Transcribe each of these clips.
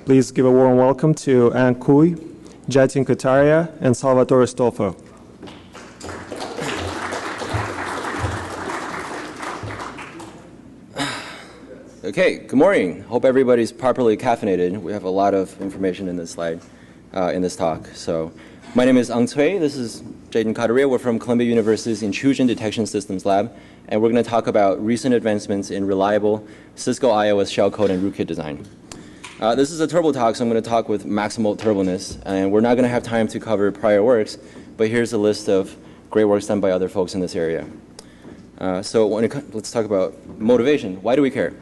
Please give a warm welcome to Ann Cui, Jatin Kataria, and Salvatore Stolfo. Okay, good morning. Hope everybody's properly caffeinated. We have a lot of information in this slide, in this talk. So, my name is Ang Cui. This is Jatin Kataria. We're from Columbia University's Intrusion Detection Systems Lab, and we're going to talk about recent advancements in reliable Cisco iOS shellcode and rootkit design. This is a turbo talk, so I'm going to talk with maximal turboness, and we're not going to have time to cover prior works, but here's a list of great works done by other folks in this area. Let's talk about motivation. Why do we care?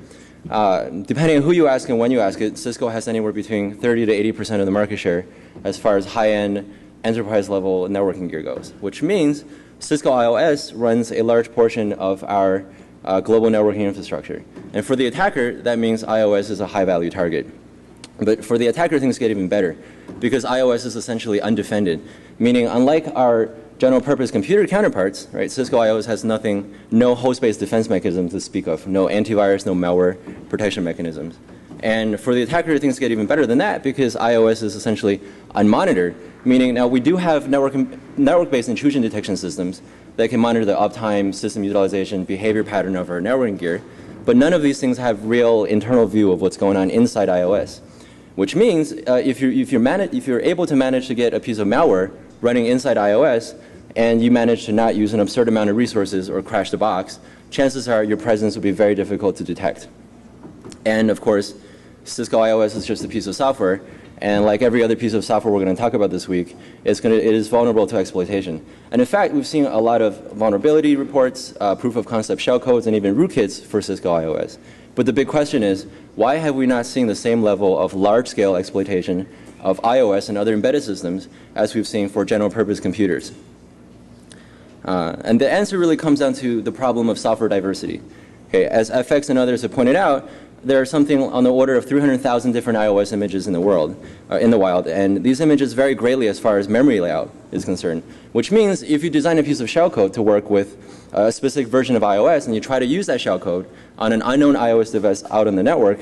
Depending on who you ask and when you ask it, Cisco has anywhere between 30 to 80% of the market share as far as high-end enterprise-level networking gear goes, which means Cisco iOS runs a large portion of our global networking infrastructure. And for the attacker, that means iOS is a high-value target. But for the attacker, things get even better, because iOS is essentially undefended, meaning unlike our general-purpose computer counterparts, right, Cisco iOS has no host-based defense mechanism to speak of, no antivirus, no malware protection mechanisms. And for the attacker, things get even better than that, because iOS is essentially unmonitored, meaning now we do have network-based intrusion detection systems that can monitor the uptime, system utilization, behavior pattern of our networking gear, but none of these things have real internal view of what's going on inside iOS. Which means if you're able to manage to get a piece of malware running inside iOS, and you manage to not use an absurd amount of resources or crash the box, chances are your presence will be very difficult to detect. And of course, Cisco iOS is just a piece of software, and like every other piece of software we're going to talk about this week, it is vulnerable to exploitation. And in fact, we've seen a lot of vulnerability reports, proof of concept shellcodes, and even rootkits for Cisco iOS. But the big question is, why have we not seen the same level of large-scale exploitation of iOS and other embedded systems as we've seen for general-purpose computers? And the answer really comes down to the problem of software diversity. Okay, as FX and others have pointed out, there are something on the order of 300,000 different iOS images in the world, in the wild, and these images vary greatly as far as memory layout is concerned, which means if you design a piece of shellcode to work with a specific version of iOS and you try to use that shellcode on an unknown iOS device out on the network,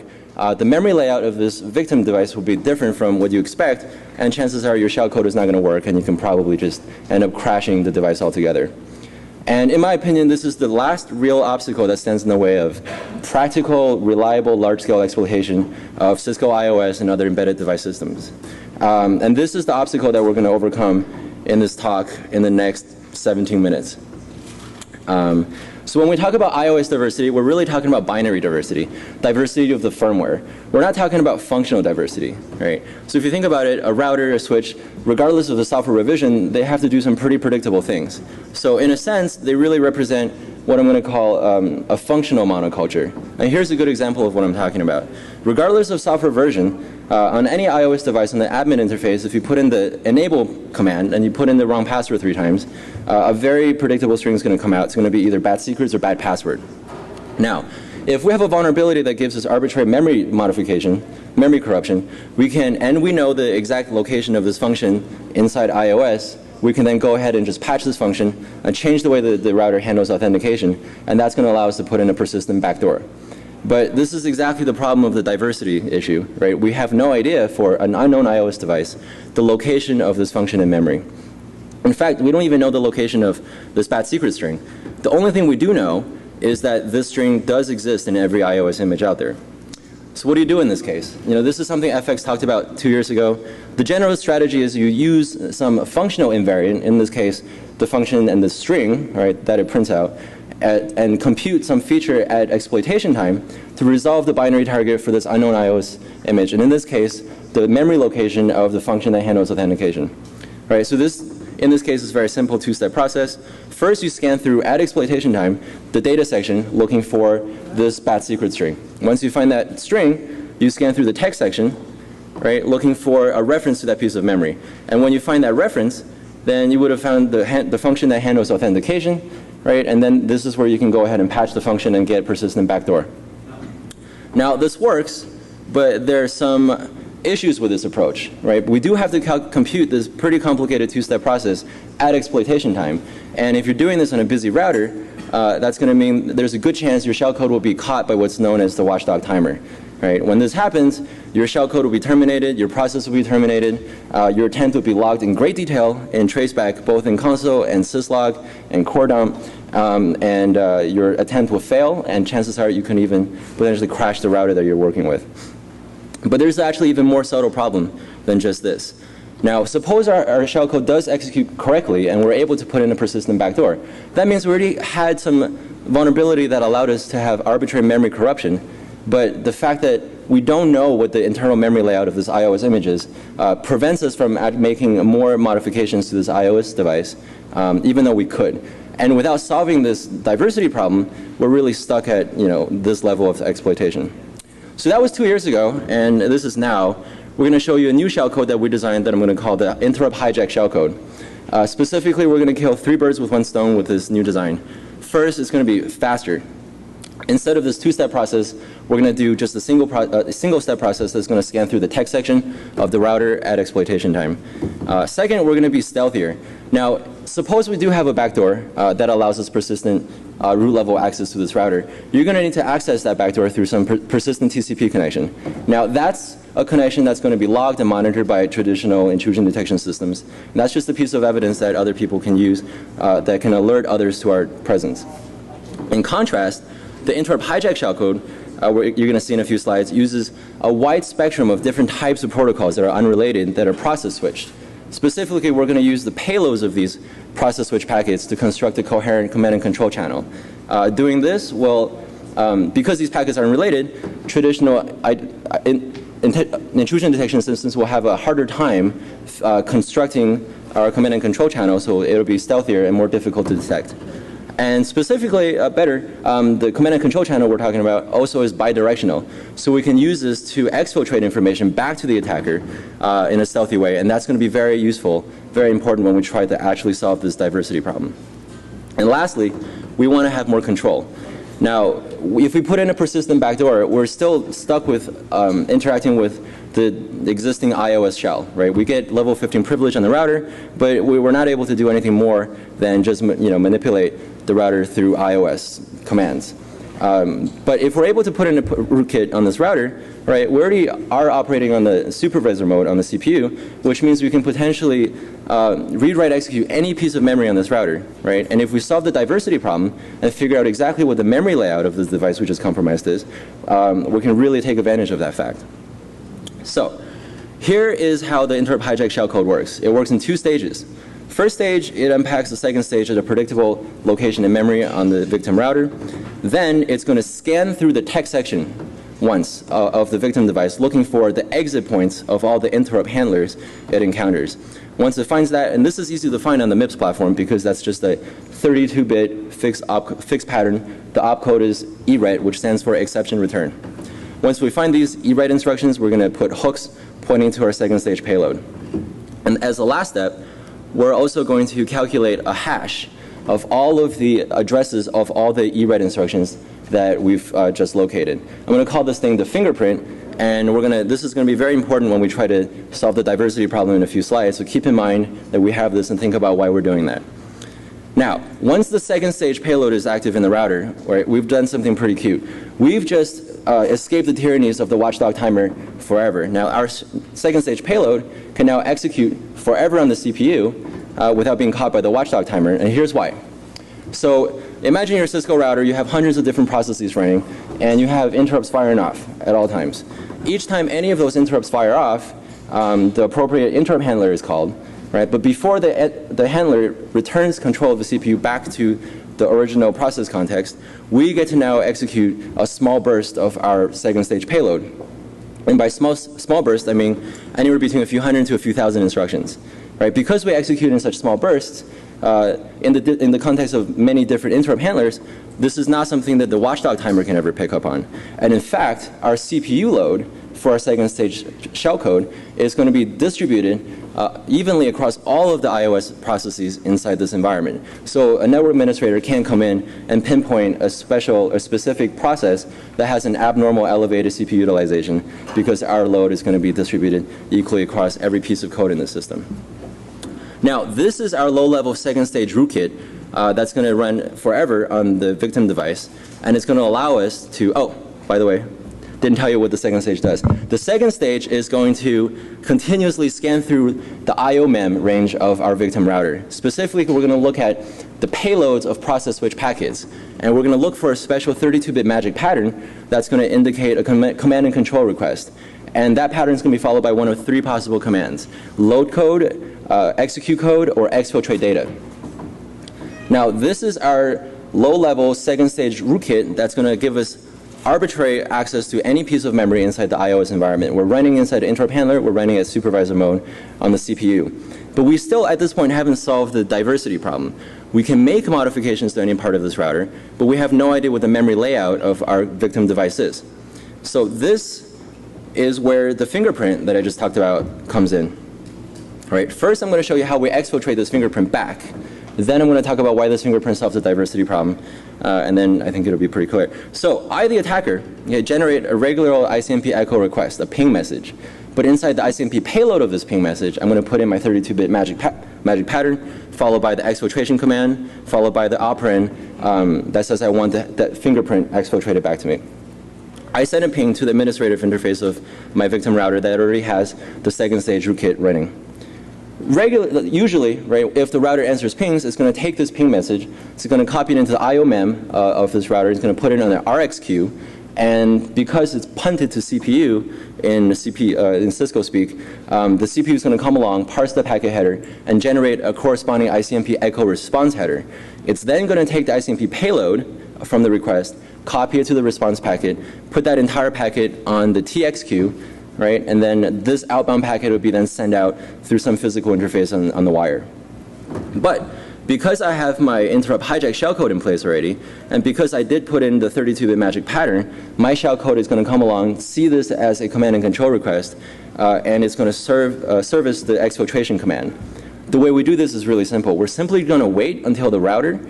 the memory layout of this victim device will be different from what you expect, and chances are your shellcode is not going to work, and you can probably just end up crashing the device altogether. And in my opinion, this is the last real obstacle that stands in the way of practical, reliable, large-scale exploitation of Cisco iOS and other embedded device systems. And this is the obstacle that we're going to overcome in this talk in the next 17 minutes. So when we talk about iOS diversity, we're really talking about binary diversity, diversity of the firmware. We're not talking about functional diversity, right? So if you think about it, a router, a switch, regardless of the software revision, they have to do some pretty predictable things. So in a sense, they really represent what I'm going to call a functional monoculture. And here's a good example of what I'm talking about. Regardless of software version, on any iOS device on the admin interface, if you put in the enable command and you put in the wrong password 3 times, a very predictable string is going to come out. It's going to be either bad secrets or bad password. Now, if we have a vulnerability that gives us arbitrary memory modification, memory corruption, we know the exact location of this function inside iOS, we can then go ahead and just patch this function and change the way that the router handles authentication, and that's going to allow us to put in a persistent backdoor. But this is exactly the problem of the diversity issue, right? We have no idea for an unknown iOS device the location of this function in memory. In fact, we don't even know the location of this bad secret string. The only thing we do know is that this string does exist in every iOS image out there. So what do you do in this case? You know, this is something FX talked about 2 years ago. The general strategy is you use some functional invariant, in this case, the function and the string, right, that it prints out, and compute some feature at exploitation time to resolve the binary target for this unknown iOS image. And in this case, the memory location of the function that handles authentication. Right, so in this case, is a very simple 2-step process. First, you scan through at exploitation time the data section looking for this bad secret string. Once you find that string, you scan through the text section, right, looking for a reference to that piece of memory. And when you find that reference, then you would have found the function that handles authentication, right? And then this is where you can go ahead and patch the function and get persistent backdoor. Now, this works, but there are some issues with this approach, right? We do have to compute this pretty complicated 2-step process at exploitation time. And if you're doing this on a busy router, that's going to mean there's a good chance your shellcode will be caught by what's known as the watchdog timer. right? When this happens, your shellcode will be terminated, your process will be terminated, your attempt will be logged in great detail in traceback, both in console and syslog and core dump, and your attempt will fail, and chances are you can even potentially crash the router that you're working with. But there's actually even more subtle problem than just this. Now, suppose our shellcode does execute correctly and we're able to put in a persistent backdoor. That means we already had some vulnerability that allowed us to have arbitrary memory corruption, but the fact that we don't know what the internal memory layout of this iOS image is prevents us from making more modifications to this iOS device, even though we could. And without solving this diversity problem, we're really stuck at this level of exploitation. So that was 2 years ago, and this is now. We're going to show you a new shellcode that we designed that I'm going to call the interrupt hijack shellcode. Specifically, we're going to kill 3 birds with 1 stone with this new design. First, it's going to be faster. Instead of this 2-step process, we're going to do just a single-step process that's going to scan through the text section of the router at exploitation time. Second, we're going to be stealthier. Now, suppose we do have a backdoor that allows us persistent root-level access to this router. You're going to need to access that backdoor through some persistent TCP connection. Now, that's a connection that's going to be logged and monitored by traditional intrusion detection systems. And that's just a piece of evidence that other people can use that can alert others to our presence. In contrast, the interrupt hijack shellcode, you're going to see in a few slides, uses a wide spectrum of different types of protocols that are unrelated, that are process switched. Specifically, we're going to use the payloads of these process switch packets to construct a coherent command and control channel. Doing this will, because these packets are unrelated, traditional intrusion detection systems will have a harder time constructing our command and control channel, so it'll be stealthier and more difficult to detect. And specifically, the command and control channel we're talking about also is bidirectional. So we can use this to exfiltrate information back to the attacker in a stealthy way. And that's going to be very useful, very important when we try to actually solve this diversity problem. And lastly, we want to have more control. Now, if we put in a persistent backdoor, we're still stuck with interacting with the existing iOS shell, right? We get level 15 privilege on the router, but we're not able to do anything more than just manipulate the router through iOS commands. But if we're able to put in a rootkit on this router, right, we already are operating on the supervisor mode on the CPU, which means we can potentially read, write, execute any piece of memory on this router, right? And if we solve the diversity problem and figure out exactly what the memory layout of this device which is compromised is, we can really take advantage of that fact. So here is how the interrupt hijack shellcode works. It works in 2 stages. First stage, it unpacks the second stage at a predictable location in memory on the victim router. Then it's going to scan through the text section once of the victim device, looking for the exit points of all the interrupt handlers it encounters. Once it finds that, and this is easy to find on the MIPS platform because that's just a 32-bit fixed pattern. The opcode is ERET, which stands for exception return. Once we find these ERET instructions, we're going to put hooks pointing to our second stage payload. And as a last step, we're also going to calculate a hash of all of the addresses of all the ERET instructions that we've just located. I'm going to call this thing the fingerprint, and this is going to be very important when we try to solve the diversity problem in a few slides, so keep in mind that we have this and think about why we're doing that. Now, once the second stage payload is active in the router, right, we've done something pretty cute. We've just escaped the tyrannies of the watchdog timer forever. Now, our second stage payload can now execute forever on the CPU without being caught by the watchdog timer, and here's why. So imagine your Cisco router, you have hundreds of different processes running, and you have interrupts firing off at all times. Each time any of those interrupts fire off, the appropriate interrupt handler is called, right? But before the handler returns control of the CPU back to the original process context, we get to now execute a small burst of our second stage payload. And by small burst, I mean anywhere between a few hundred to a few thousand instructions, right? Because we execute in such small bursts, in the context of many different interrupt handlers, this is not something that the watchdog timer can ever pick up on. And in fact, our CPU load for our second stage shellcode is going to be distributed evenly across all of the iOS processes inside this environment. So a network administrator can come in and pinpoint a specific process that has an abnormal elevated CPU utilization because our load is going to be distributed equally across every piece of code in the system. Now, this is our low-level second stage rootkit that's going to run forever on the victim device, and it's going to allow us to, oh, by the way, didn't tell you what the second stage does. The second stage is going to continuously scan through the IO mem range of our victim router. Specifically, we're going to look at the payloads of process switch packets. And we're going to look for a special 32-bit magic pattern that's going to indicate a command and control request. And that pattern is going to be followed by one of three possible commands: load code, execute code, or exfiltrate data. Now, this is our low-level second-stage rootkit that's going to give us arbitrary access to any piece of memory inside the iOS environment. We're running inside the interrupt handler. We're running at supervisor mode on the CPU. But we still, at this point, haven't solved the diversity problem. We can make modifications to any part of this router, but we have no idea what the memory layout of our victim device is. So this is where the fingerprint that I just talked about comes in. All right, first I'm going to show you how we exfiltrate this fingerprint back. Then I'm going to talk about why this fingerprint solves the diversity problem, and then I think it'll be pretty clear. So I, the attacker, generate a regular old ICMP echo request, a ping message. But inside the ICMP payload of this ping message, I'm going to put in my 32-bit magic pattern, followed by the exfiltration command, followed by the operand that says I want that fingerprint exfiltrated back to me. I send a ping to the administrative interface of my victim router that already has the second stage rootkit running. Usually, right, if the router answers pings, it's going to take this ping message, it's going to copy it into the IO mem of this router, it's going to put it on the RX queue, and because it's punted to CPU in Cisco speak, the CPU is going to come along, parse the packet header, and generate a corresponding ICMP echo response header. It's then going to take the ICMP payload from the request, copy it to the response packet, put that entire packet on the TX queue, right? And then this outbound packet would be then sent out through some physical interface on the wire. But because I have my interrupt hijack shellcode in place already, and because I did put in the 32-bit magic pattern, my shellcode is going to come along, see this as a command and control request, and it's going to service the exfiltration command. The way we do this is really simple. We're simply going to wait until the router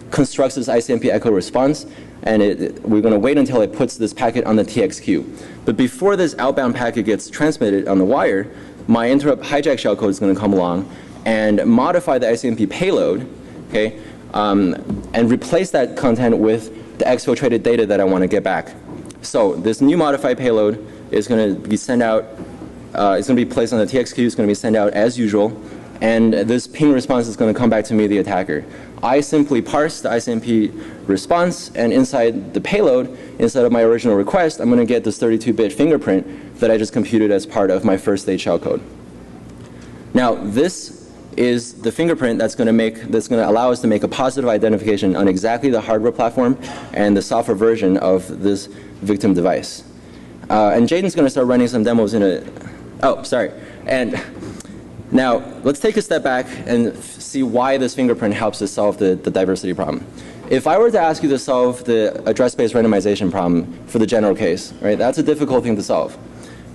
constructs this ICMP echo response, and we're going to wait until it puts this packet on the TX queue. But before this outbound packet gets transmitted on the wire, my interrupt hijack shellcode is going to come along and modify the ICMP payload, okay, and replace that content with the exfiltrated data that I want to get back. So this new modified payload is going to be sent out, it's going to be placed on the TX queue, it's going to be sent out as usual, and this ping response is going to come back to me, the attacker. I simply parse the ICMP response, and inside the payload, instead of my original request, I'm going to get this 32-bit fingerprint that I just computed as part of my first stage shellcode. Now, this is the fingerprint that's going to allow us to make a positive identification on exactly the hardware platform and the software version of this victim device. And Jaden's going to start running some demos in a. Oh, sorry. And now let's take a step back and see why this fingerprint helps us solve the diversity problem. If I were to ask you to solve the address-based randomization problem for the general case, right, that's a difficult thing to solve.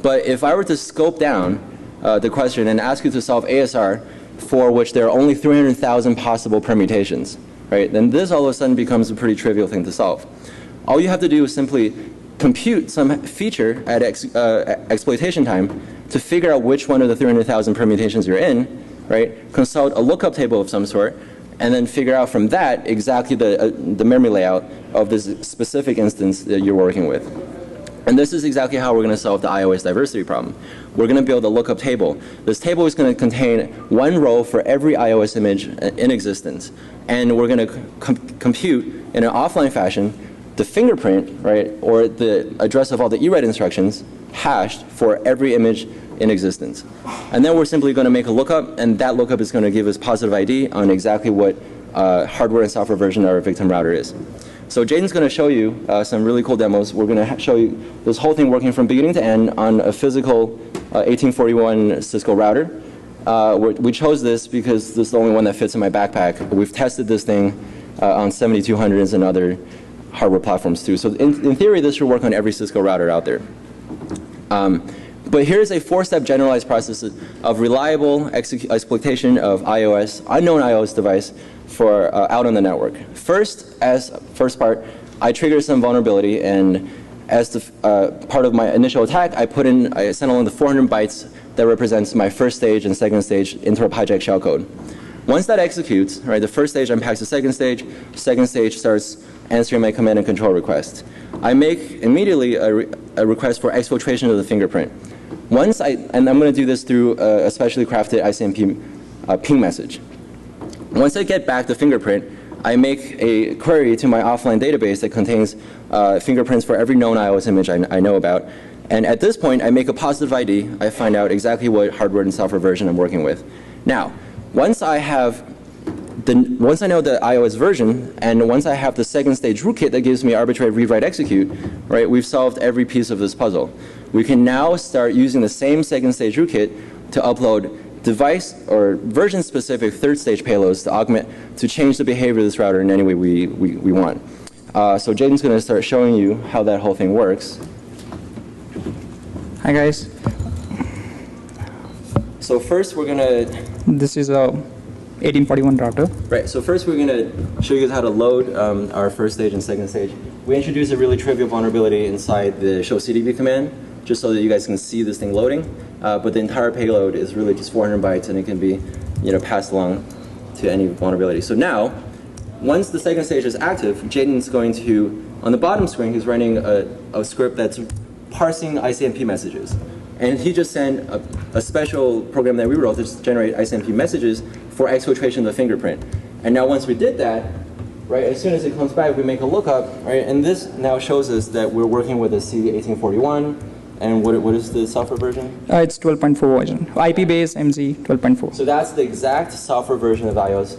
But if I were to scope down the question and ask you to solve ASR for which there are only 300,000 possible permutations, right, then this all of a sudden becomes a pretty trivial thing to solve. All you have to do is simply compute some feature at exploitation time to figure out which one of the 300,000 permutations you're in, right, consult a lookup table of some sort, and then figure out from that exactly the memory layout of this specific instance that you're working with. And this is exactly how we're going to solve the iOS diversity problem. We're going to build a lookup table. This table is going to contain one row for every iOS image in existence. And we're going to compute in an offline fashion the fingerprint, right, or the address of all the ERED instructions hashed for every image in existence. And then we're simply going to make a lookup, and that lookup is going to give us positive ID on exactly what hardware and software version our victim router is. So Jaden's going to show you some really cool demos. We're going to show you this whole thing working from beginning to end on a physical 1841 Cisco router. We chose this because this is the only one that fits in my backpack. We've tested this thing on 7200s and other hardware platforms too. So in theory, this should work on every Cisco router out there. But here's a four-step generalized process of reliable exploitation of iOS, unknown iOS device for out on the network. First part, I trigger some vulnerability, and as the part of my initial attack, I sent along the 400 bytes that represents my first stage and second stage interrupt hijack shellcode. Once that executes, right, the first stage unpacks the second stage starts answering my command and control request. I make immediately a a request for exfiltration of the fingerprint. And I'm going to do this through a specially crafted ICMP ping message. Once I get back the fingerprint, I make a query to my offline database that contains fingerprints for every known iOS image I know about. And at this point, I make a positive ID. I find out exactly what hardware and software version I'm working with. Now, once I know the iOS version, and once I have the second stage rootkit that gives me arbitrary read, write, execute, right, we've solved every piece of this puzzle. We can now start using the same second stage rootkit to upload device or version specific third stage payloads to change the behavior of this router in any way we want. So Jaden's going to start showing you how that whole thing works. Hi guys. So first we're going to... This is a 1841 router. Right, so first we're going to show you how to load our first stage and second stage. We introduce a really trivial vulnerability inside the show CDB command, just so that you guys can see this thing loading. But the entire payload is really just 400 bytes, and it can be passed along to any vulnerability. So now, once the second stage is active, Jaden's going to, on the bottom screen, he's running a script that's parsing ICMP messages. And he just sent a special program that we wrote to generate ICMP messages for exfiltration of the fingerprint. And now once we did that, right, as soon as it comes back, we make a lookup, right, and this now shows us that we're working with a C1841, and what is the software version? It's 12.4 version. IP-based MZ 12.4. So that's the exact software version of iOS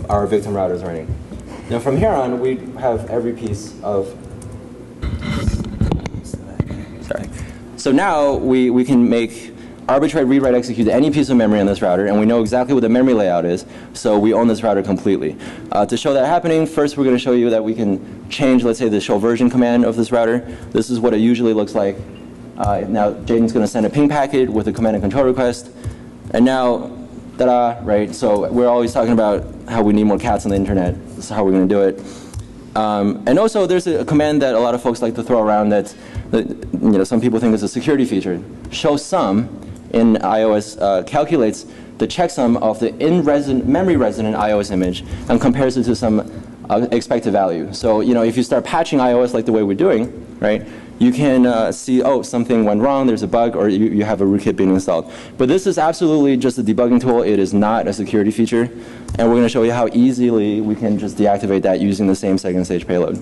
our victim router is running. Now from here on, we have every piece of... Sorry. So now we can make arbitrary read, write, execute any piece of memory on this router, and we know exactly what the memory layout is, so we own this router completely. To show that happening, first we're going to show you that we can change, let's say, the show version command of this router. This is what it usually looks like. Now Jaden's going to send a ping packet with a command and control request, and now, ta-da, right? So we're always talking about how we need more cats on the internet. This is how we're going to do it. And also, there's a command that a lot of folks like to throw around that some people think is a security feature. Show sum in iOS calculates the checksum of the memory resident iOS image and compares it to some expected value. So if you start patching iOS like the way we're doing, right, you can see, oh, something went wrong, there's a bug, or you have a rootkit being installed. But this is absolutely just a debugging tool. It is not a security feature. And we're going to show you how easily we can just deactivate that using the same second stage payload.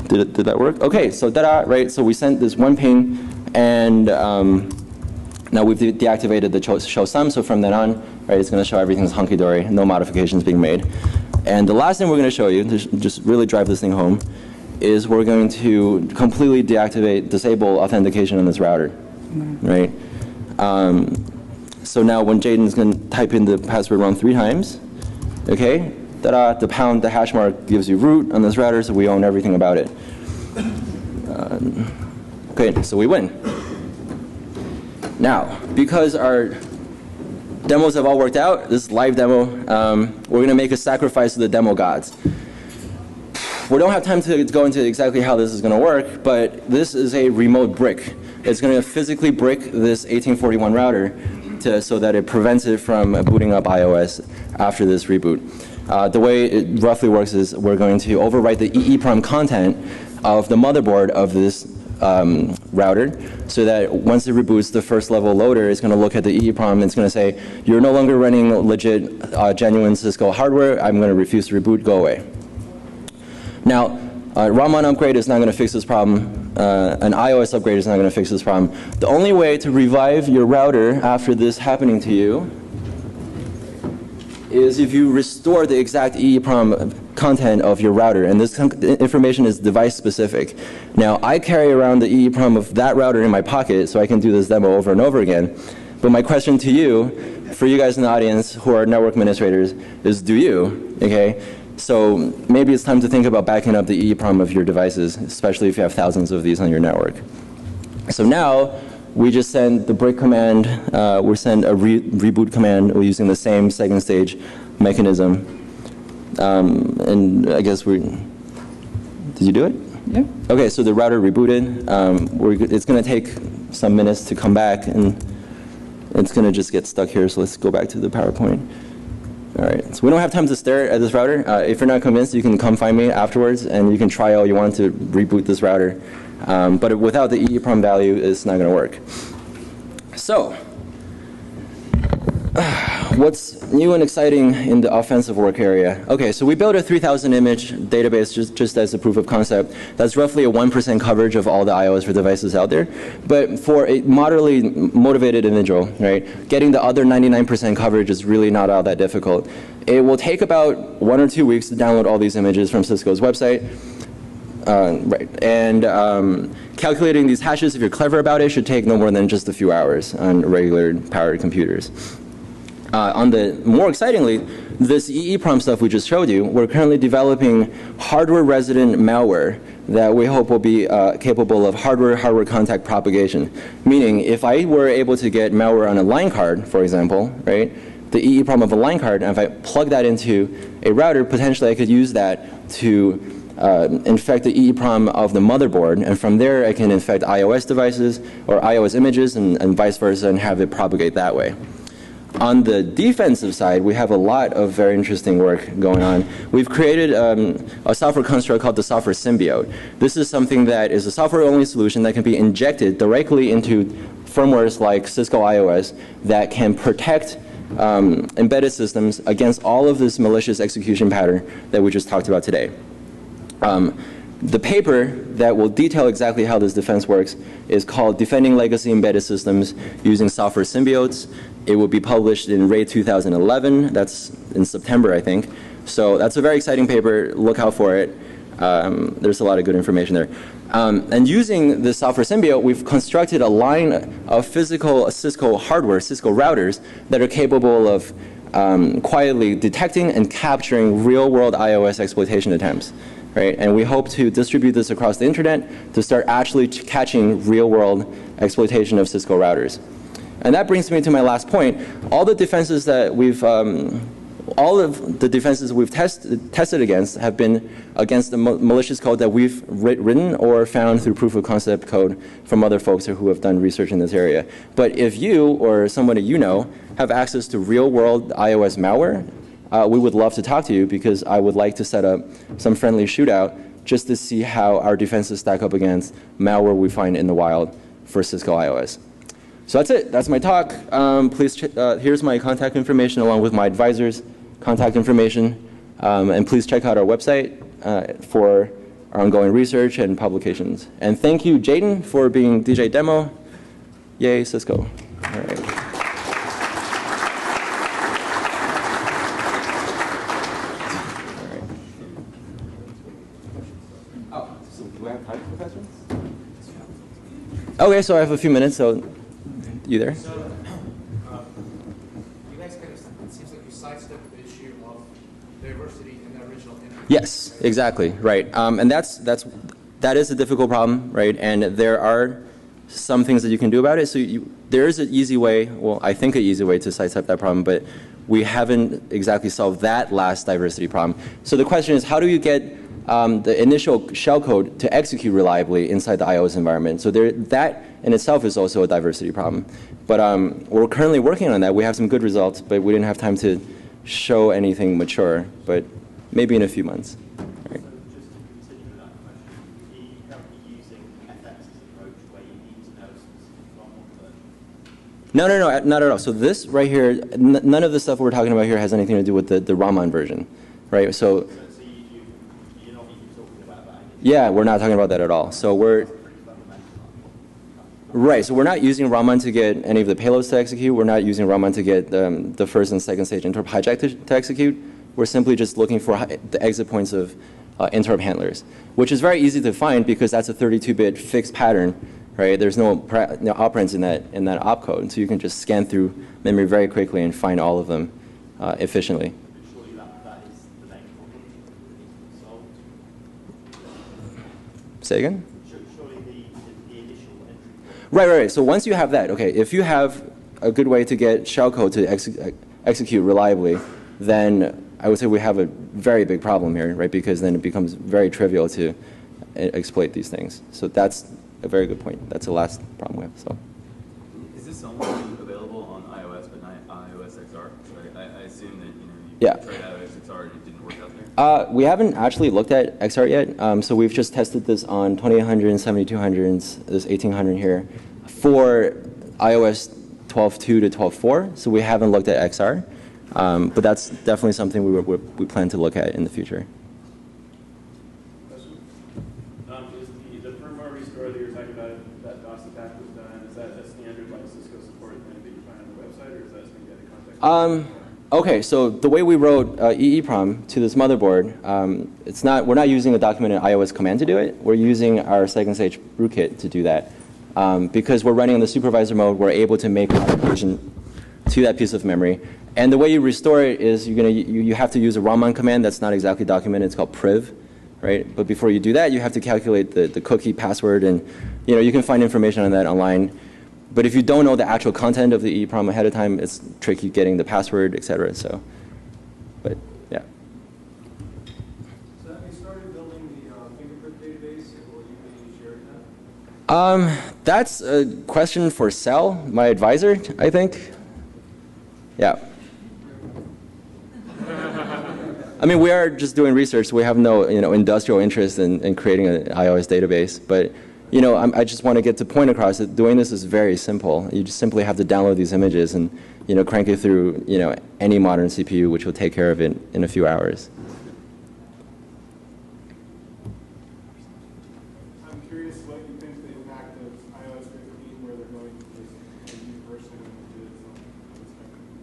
Did that work? Okay, so ta-da, right? So we sent this one ping, and now we've deactivated the show sum. So from then on, right, it's going to show everything's hunky-dory, no modifications being made. And the last thing we're going to show you, to just really drive this thing home, is we're going to completely disable authentication on this router, right? So now when Jaden's going to type in the password wrong 3 times, okay, ta-da, the hash mark gives you root on this router, so we own everything about it. Okay, so we win. Now, because our demos have all worked out, this is live demo, we're going to make a sacrifice to the demo gods. We don't have time to go into exactly how this is going to work, but this is a remote brick. It's going to physically brick this 1841 router so that it prevents it from booting up iOS after this reboot. The way it roughly works is we're going to overwrite the EEPROM content of the motherboard of this router, so that once it reboots, the first level loader is going to look at the EEPROM and it's going to say, you're no longer running legit, genuine Cisco hardware, I'm going to refuse to reboot, go away. Now, ROM-on upgrade is not going to fix this problem. An iOS upgrade is not going to fix this problem. The only way to revive your router after this happening to you is if you restore the exact EEPROM content of your router, and this information is device specific. Now, I carry around the EEPROM of that router in my pocket so I can do this demo over and over again. But my question to you, for you guys in the audience who are network administrators, is do you, okay? So maybe it's time to think about backing up the EEPROM of your devices, especially if you have thousands of these on your network. So now, we just send the break command, we send a reboot command using the same second stage mechanism. And I guess did you do it? Yeah. Okay, so the router rebooted. It's going to take some minutes to come back, and it's going to just get stuck here, so let's go back to the PowerPoint. All right, so we don't have time to stare at this router. If you're not convinced, you can come find me afterwards, and you can try all you want to reboot this router. But without the EEPROM value, it's not going to work. So, what's new and exciting in the offensive work area? Okay, so we built a 3,000 image database just as a proof of concept. That's roughly a 1% coverage of all the iOS for devices out there. But for a moderately motivated individual, right, getting the other 99% coverage is really not all that difficult. It will take about 1 or 2 weeks to download all these images from Cisco's website. Calculating these hashes, if you're clever about it, should take no more than just a few hours on regular powered computers. On the more excitingly, this EEPROM stuff we just showed you, we're currently developing hardware-resident malware that we hope will be capable of hardware-hardware contact propagation. Meaning, if I were able to get malware on a line card, for example, right, the EEPROM of a line card, and if I plug that into a router, potentially I could use that to infect the EEPROM of the motherboard, and from there I can infect iOS devices or iOS images and vice versa and have it propagate that way. On the defensive side, we have a lot of very interesting work going on. We've created a software construct called the software symbiote. This is something that is a software-only solution that can be injected directly into firmwares like Cisco iOS that can protect embedded systems against all of this malicious execution pattern that we just talked about today. The paper that will detail exactly how this defense works is called Defending Legacy Embedded Systems Using Software Symbiotes. It will be published in RAID 2011. That's in September, I think. So that's a very exciting paper. Look out for it. There's a lot of good information there. And using the software symbiote, we've constructed a line of physical Cisco hardware, Cisco routers, that are capable of quietly detecting and capturing real-world iOS exploitation attempts. Right? And we hope to distribute this across the internet to start actually catching real-world exploitation of Cisco routers. And that brings me to my last point. All the defenses that we've tested against have been against the malicious code that we've written or found through proof of concept code from other folks who have done research in this area. But if you or somebody you know have access to real-world iOS malware, we would love to talk to you because I would like to set up some friendly shootout just to see how our defenses stack up against malware we find in the wild for Cisco iOS. So that's it. That's my talk. Please, here's my contact information along with my advisor's contact information. And please check out our website for our ongoing research and publications. And thank you, Jaden, for being DJ demo. Yay, Cisco. All right. Okay, so I have a few minutes, so you there? So, you guys kind of, it seems like you sidestepped the issue of diversity in the original image. Yes, exactly, right. And that is a difficult problem, right? And there are some things that you can do about it. So there is an easy way, well, I think an easy way to sidestep that problem, but we haven't exactly solved that last diversity problem. So the question is, how do you get the initial shellcode to execute reliably inside the iOS environment? So that in itself is also a diversity problem. But we're currently working on that. We have some good results, but we didn't have time to show anything mature, but maybe in a few months. Right. So just to continue with that question, are you currently using FX's approach where you need to know specific ROM version? No, not at all. So this right here, none of the stuff we're talking about here has anything to do with the Raman version, right? So you're not even talking about that? yeah, we're not talking about that at all. So we're right. So we're not using Raman to get any of the payloads to execute. We're not using Raman to get the first and second stage interrupt hijack to execute. We're simply just looking for the exit points of interrupt handlers, which is very easy to find because that's a 32-bit fixed pattern, right? There's no operands in that opcode, so you can just scan through memory very quickly and find all of them efficiently. Surely that is the main problem that needs to be solved. Say again? Surely the initial entry. Right. So once you have that, okay, if you have a good way to get shellcode to execute reliably, then I would say we have a very big problem here, right? Because then it becomes very trivial to exploit these things. So that's a very good point. That's the last problem we have. So. Is this only available on iOS but not iOS XR? So I assume that Yeah. Tried out XR, it didn't work out there? We haven't actually looked at XR yet, so we've just tested this on 2800s, 7200s, this 1800 here, for iOS 12.2 to 12.4, so we haven't looked at XR, but that's definitely something we plan to look at in the future. Is the firmware restore that you're talking about, that DOS attack was done, is that a standard like Cisco supported thing that you find on the website, or is that something you had to contact? Okay, so the way we wrote EEPROM to this motherboard, we're not using a documented iOS command to do it. We're using our second stage rootkit to do that. Because we're running in the supervisor mode, we're able to make modification to that piece of memory. And the way you restore it is you have to use a Raman command that's not exactly documented. It's called priv, right? But before you do that, you have to calculate the cookie password, and you can find information on that online. But if you don't know the actual content of the EEPROM ahead of time, it's tricky getting the password, et cetera. So, but yeah. So have you started building the fingerprint database, and will you be sharing that? That's a question for Sal, my advisor, I think. Yeah. I mean, we are just doing research. So we have no, industrial interest in creating an iOS database. But, I just want to get the point across that doing this is very simple. You just simply have to download these images and, crank it through, any modern CPU, which will take care of it in a few hours. I'm curious what you think the impact of iOS 15, where they're going to this universal images on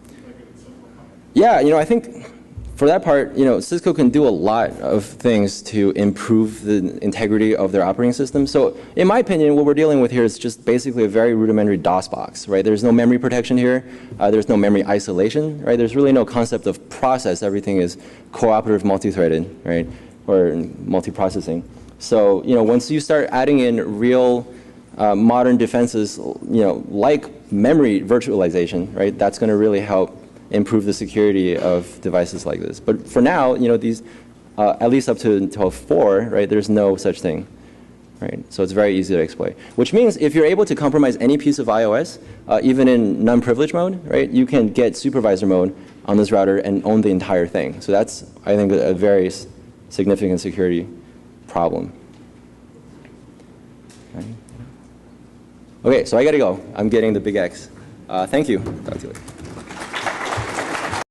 seems like it's simplified. Yeah, I think for that part, Cisco can do a lot of things to improve the integrity of their operating system. So in my opinion, what we're dealing with here is just basically a very rudimentary DOS box, right? There's no memory protection here. There's no memory isolation, right? There's really no concept of process. Everything is cooperative multi-threaded, right? Or multi-processing. So, once you start adding in real modern defenses, like memory virtualization, right? That's going to really help improve the security of devices like this. But for now, these, at least up to 12.4, right, there's no such thing, right? So it's very easy to exploit. Which means if you're able to compromise any piece of iOS, even in non-privileged mode, right, you can get supervisor mode on this router and own the entire thing. So that's, I think, a very significant security problem. Okay, so I got to go. I'm getting the big X. Thank you. Talk to you later.